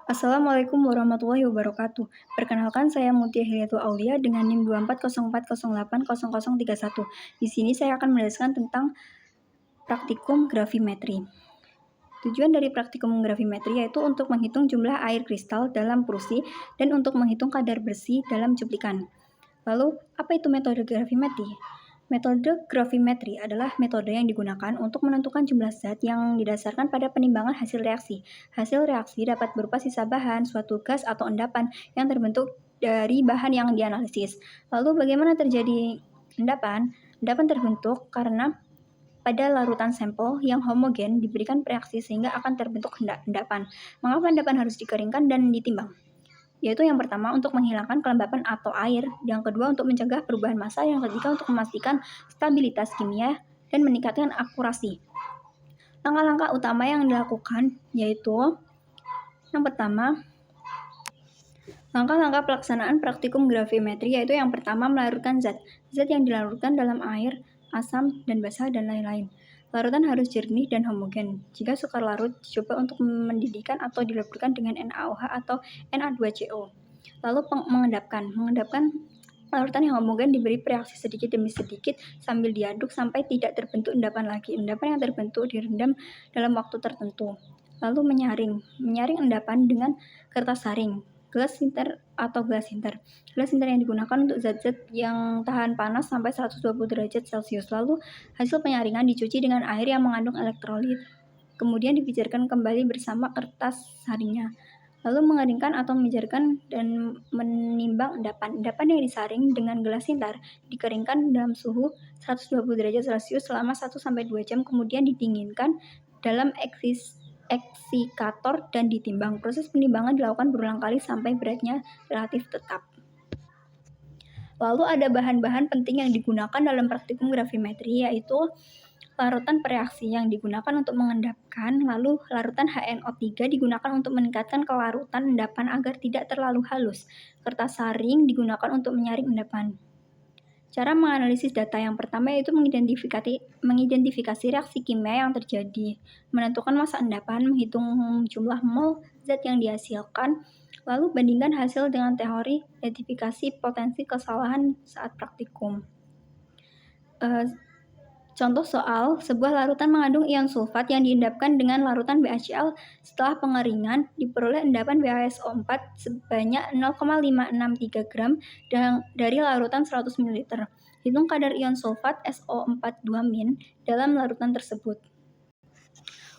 Assalamualaikum warahmatullahi wabarakatuh. Perkenalkan, saya Mutia Hilyatul Aulia dengan NIM 2404080031. Di sini saya akan menjelaskan tentang praktikum gravimetri. Tujuan dari praktikum gravimetri yaitu untuk menghitung jumlah air kristal dalam prusi dan untuk menghitung kadar bersih dalam cuplikan. Lalu, apa itu metode gravimetri? Metode gravimetri adalah metode yang digunakan untuk menentukan jumlah zat yang didasarkan pada penimbangan hasil reaksi. Hasil reaksi dapat berupa sisa bahan, suatu gas atau endapan yang terbentuk dari bahan yang dianalisis. Lalu bagaimana terjadi endapan? Endapan terbentuk karena pada larutan sampel yang homogen diberikan reaksi sehingga akan terbentuk endapan. Mengapa endapan harus dikeringkan dan ditimbang? Yaitu yang pertama untuk menghilangkan kelembapan atau air, yang kedua untuk mencegah perubahan massa, yang ketiga untuk memastikan stabilitas kimia dan meningkatkan akurasi. Langkah-langkah utama yang dilakukan yaitu yang pertama, langkah-langkah pelaksanaan praktikum gravimetri yaitu yang pertama melarutkan zat yang dilarutkan dalam air, asam, dan basah, dan lain-lain. Larutan harus jernih dan homogen. Jika sukar larut, coba untuk mendidihkan atau dileburkan dengan NaOH atau Na2CO. Lalu mengendapkan. Larutan yang homogen diberi reaksi sedikit demi sedikit sambil diaduk sampai tidak terbentuk endapan lagi. Endapan yang terbentuk direndam dalam waktu tertentu. Lalu menyaring endapan dengan kertas saring, gelas sinter atau gelas sinter. Gelas sinter yang digunakan untuk zat-zat yang tahan panas sampai 120 derajat Celcius. Lalu hasil penyaringan dicuci dengan air yang mengandung elektrolit. Kemudian dipijirkan kembali bersama kertas saringnya. Lalu mengeringkan atau mengejarkan dan menimbang endapan. Endapan yang disaring dengan gelas sinter dikeringkan dalam suhu 120 derajat Celcius selama 1-2 jam, kemudian didinginkan dalam eksikator dan ditimbang. Proses penimbangan dilakukan berulang kali sampai beratnya relatif tetap. Lalu ada bahan-bahan penting yang digunakan dalam praktikum gravimetri yaitu larutan pereaksi yang digunakan untuk mengendapkan, lalu larutan HNO3 digunakan untuk meningkatkan kelarutan endapan agar tidak terlalu halus. Kertas saring digunakan untuk menyaring endapan. Cara menganalisis data yang pertama yaitu mengidentifikasi reaksi kimia yang terjadi, menentukan massa endapan, menghitung jumlah mol zat yang dihasilkan, lalu bandingkan hasil dengan teori identifikasi potensi kesalahan saat praktikum. Contoh soal, sebuah larutan mengandung ion sulfat yang diendapkan dengan larutan BaCl. Setelah pengeringan, diperoleh endapan BaSO4 sebanyak 0,563 gram dari larutan 100 ml. Hitung kadar ion sulfat SO42- dalam larutan tersebut.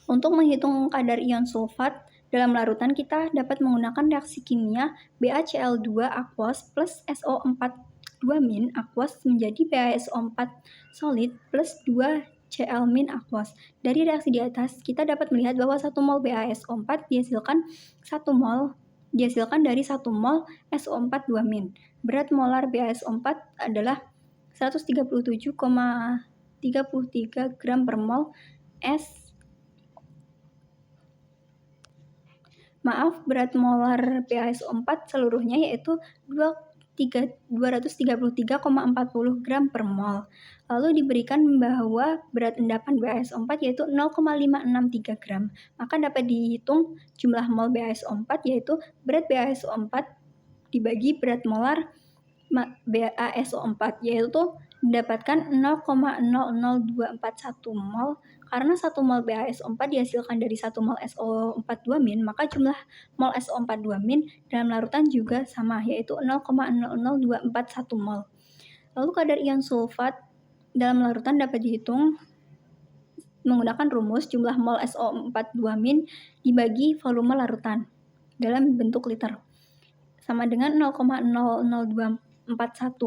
Untuk menghitung kadar ion sulfat dalam larutan, kita dapat menggunakan reaksi kimia BaCl2 aqueous plus SO42- aqueous menjadi BaSO4 solid plus 2Cl- aqueous. Dari reaksi di atas, kita dapat melihat bahwa 1 mol BaSO4 dihasilkan dari 1 mol SO42-. Berat molar BaSO4 adalah 137,33 gram per mol berat molar BaSO4 seluruhnya yaitu 233,40 gram per mol. Lalu diberikan bahwa berat endapan BaSO4 yaitu 0,563 gram. Maka dapat dihitung jumlah mol BaSO4 yaitu berat BaSO4 dibagi berat molar BaSO4 yaitu mendapatkan 0,00241 mol. Karena 1 mol BaSO4 dihasilkan dari 1 mol SO42-, maka jumlah mol SO42- dalam larutan juga sama, yaitu 0,00241 mol. Lalu kadar ion sulfat dalam larutan dapat dihitung menggunakan rumus jumlah mol SO42- dibagi volume larutan dalam bentuk liter, sama dengan 0,00241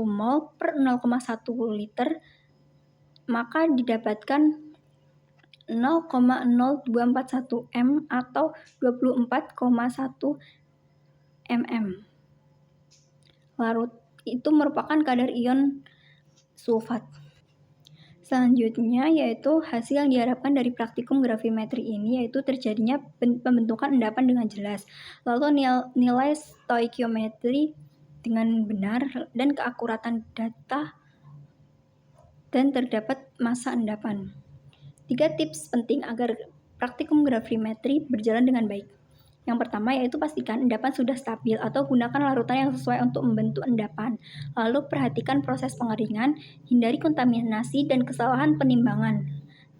mol per 0,1 liter, maka didapatkan 0,0241 m atau 24,1 mm. Larut itu merupakan kadar ion sulfat. Selanjutnya yaitu hasil yang diharapkan dari praktikum gravimetri ini yaitu terjadinya pembentukan endapan dengan jelas, lalu nilai stoikiometri dengan benar dan keakuratan data, dan terdapat massa endapan. 3 tips penting agar praktikum gravimetri berjalan dengan baik. Yang pertama yaitu pastikan endapan sudah stabil atau gunakan larutan yang sesuai untuk membentuk endapan. Lalu perhatikan proses pengeringan, hindari kontaminasi dan kesalahan penimbangan.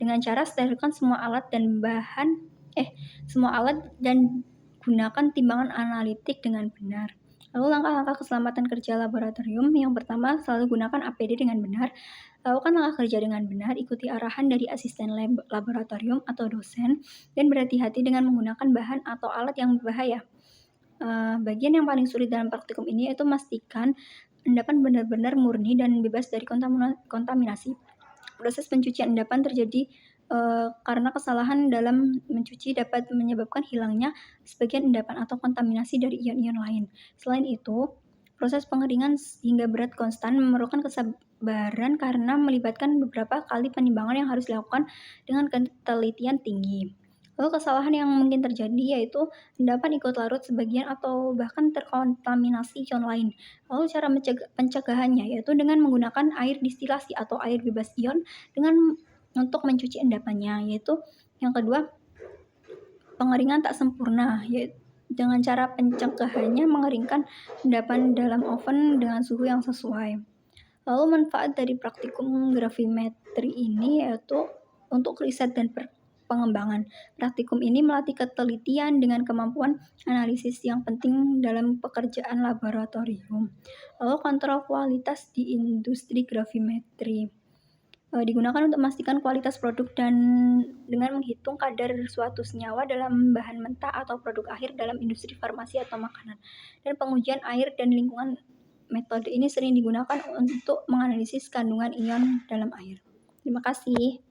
Dengan cara sterilkan semua alat dan gunakan timbangan analitik dengan benar. Lalu langkah-langkah keselamatan kerja laboratorium, yang pertama selalu gunakan APD dengan benar, lakukan langkah kerja dengan benar, ikuti arahan dari asisten laboratorium atau dosen, dan berhati-hati dengan menggunakan bahan atau alat yang berbahaya. Bagian yang paling sulit dalam praktikum ini yaitu memastikan endapan benar-benar murni dan bebas dari kontaminasi. Proses pencucian endapan terjadi karena kesalahan dalam mencuci dapat menyebabkan hilangnya sebagian endapan atau kontaminasi dari ion-ion lain. Selain itu, proses pengeringan hingga berat konstan memerlukan kesabaran karena melibatkan beberapa kali penimbangan yang harus dilakukan dengan ketelitian tinggi. Lalu kesalahan yang mungkin terjadi yaitu endapan ikut larut sebagian atau bahkan terkontaminasi ion lain. Lalu cara pencegahannya yaitu dengan menggunakan air distilasi atau air bebas ion untuk mencuci endapannya, yaitu yang kedua, pengeringan tak sempurna, yaitu dengan cara pencegahannya mengeringkan endapan dalam oven dengan suhu yang sesuai. Lalu manfaat dari praktikum gravimetri ini yaitu untuk riset dan pengembangan. Praktikum ini melatih ketelitian dengan kemampuan analisis yang penting dalam pekerjaan laboratorium. Lalu kontrol kualitas di industri gravimetri digunakan untuk memastikan kualitas produk dan dengan menghitung kadar suatu senyawa dalam bahan mentah atau produk akhir dalam industri farmasi atau makanan. Dan pengujian air dan lingkungan, metode ini sering digunakan untuk menganalisis kandungan ion dalam air. Terima kasih.